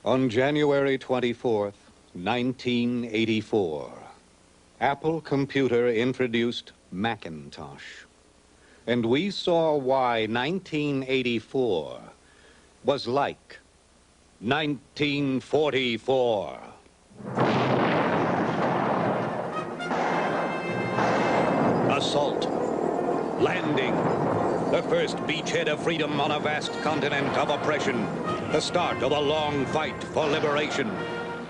On January 24th, 1984, Apple Computer introduced Macintosh. And we saw why 1984 was like 1944. Assault. Landing. The first beachhead of freedom on a vast continent of oppression. The start of a long fight for liberation.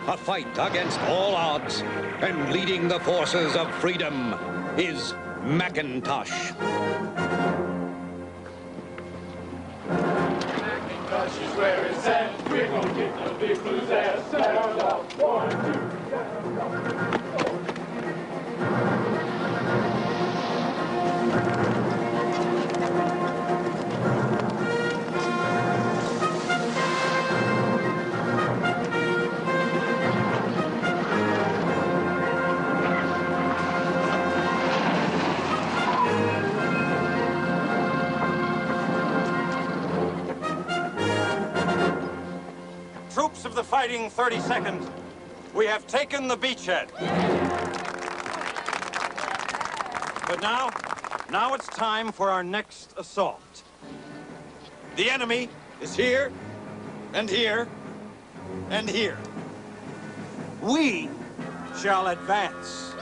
A fight against all odds. And leading the forces of freedom is Macintosh. Macintosh is where it's at. We're gonna get the big blues ass. Sound off. 1, 2, Troops of the fighting 32nd, we have taken the beachhead. But now it's time for our next assault. The enemy is here, and here, and here. We shall advance.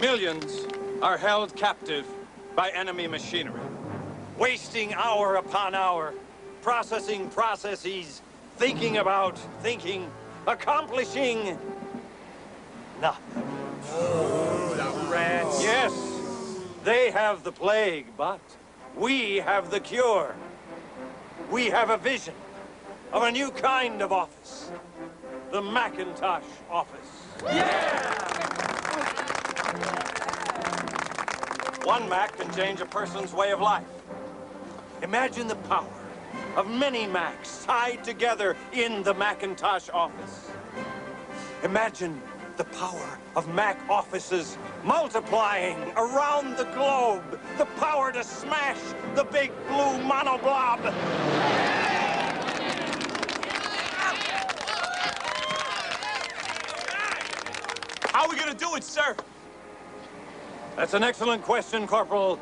Millions are held captive by enemy machinery. Wasting hour upon hour, processing processes, thinking about thinking, accomplishing nothing. Oh, the rats. Yes, they have the plague, but we have the cure. We have a vision of a new kind of office, the Macintosh office. Yeah! One Mac can change a person's way of life. Imagine the power of many Macs tied together in the Macintosh office. Imagine the power of Mac offices multiplying around the globe. The power to smash the big blue monoblob. How are we gonna do it, sir? That's an excellent question, Corporal.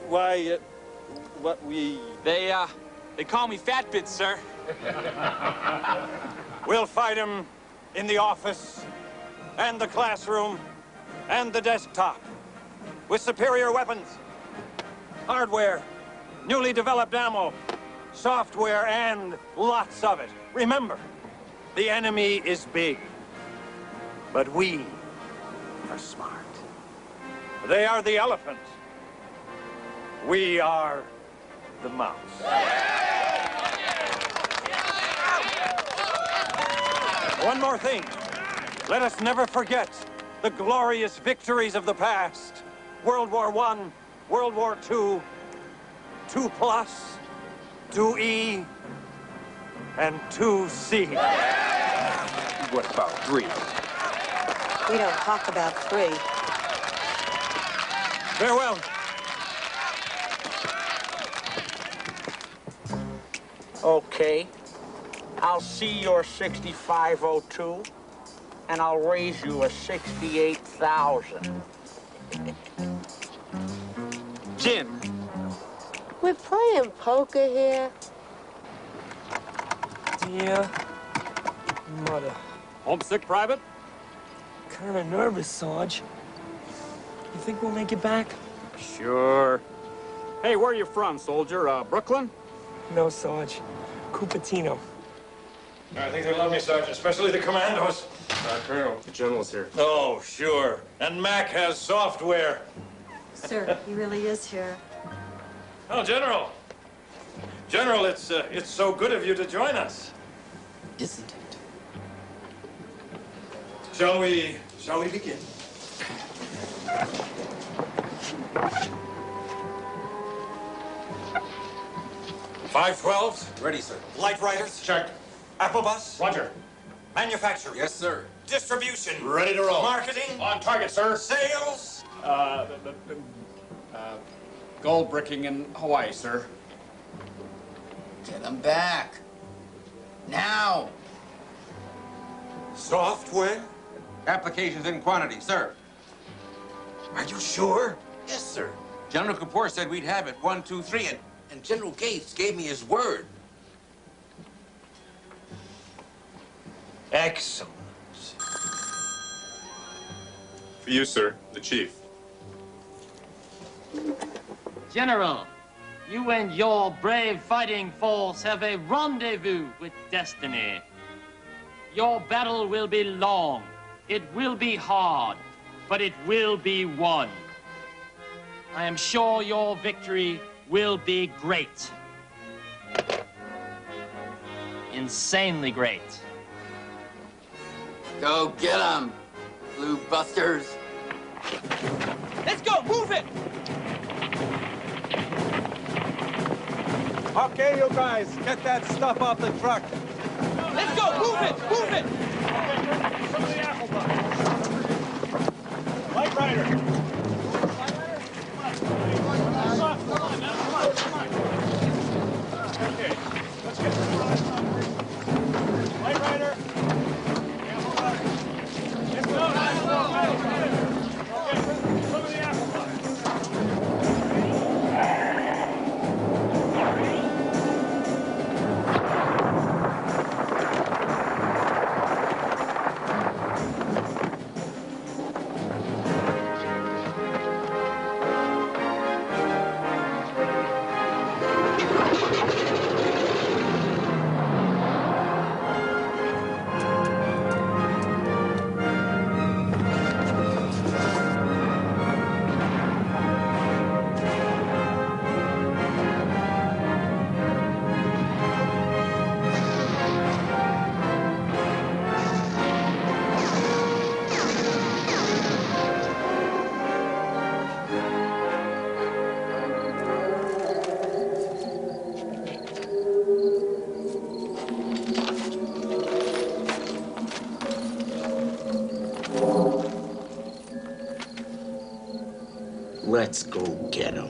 Why, They call me Fat Bits, sir. We'll fight him in the office, and the classroom, and the desktop, with superior weapons, hardware, newly developed ammo, software, and lots of it. Remember, the enemy is big, but we are smart. They are the elephant. We are the mouse. One more thing. Let us never forget the glorious victories of the past. World War I, World War II, 2+, 2E, and 2C. What about 3? We don't talk about 3. Farewell. Okay, I'll see your 6502, and I'll raise you a 68,000. Jim. We're playing poker here. Dear mother. Homesick, Private? Kind of nervous, Sarge. You think we'll make it back? Sure. Hey, where are you from, soldier? Brooklyn? No, Sarge. Cupertino. I think they love me, Sergeant, especially the commandos. Colonel, the general's here. Oh, sure. And Mac has software. Sir, he really is here. Oh, General. General, it's so good of you to join us. Isn't it? Shall we begin? 512s? Ready, sir. Light riders? Check. Apple bus? Roger. Manufacturing? Yes, sir. Distribution? Ready to roll. Marketing? On target, sir. Sales? Gold bricking in Hawaii, sir. Get them back. Now. Software? Applications in quantity, sir. Are you sure? Yes, sir. General Kapoor said we'd have it 1, 2, 3, And General Gates gave me his word. Excellent. For you, sir, the chief. General, you and your brave fighting force have a rendezvous with destiny. Your battle will be long. It will be hard, but it will be won. I am sure your victory will be great. Insanely great. Go get them, Blue Busters. Let's go, move it! Okay, you guys, get that stuff off the truck. Let's go, move it, move it! Some of the apple butter. Light Rider. Okay, let's get this Light Rider. Apple butter. Let's go. Okay, some of the apple butter. Let's go get them.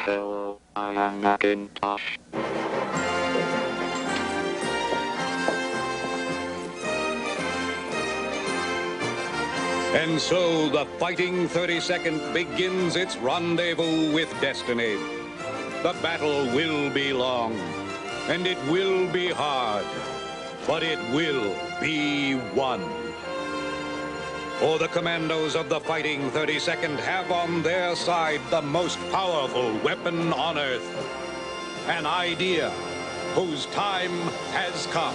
Hello, I am Macintosh. And so the Fighting 32nd begins its rendezvous with destiny. The battle will be long, and it will be hard, but it will be won. For the commandos of the Fighting 32nd have on their side the most powerful weapon on Earth, an idea whose time has come.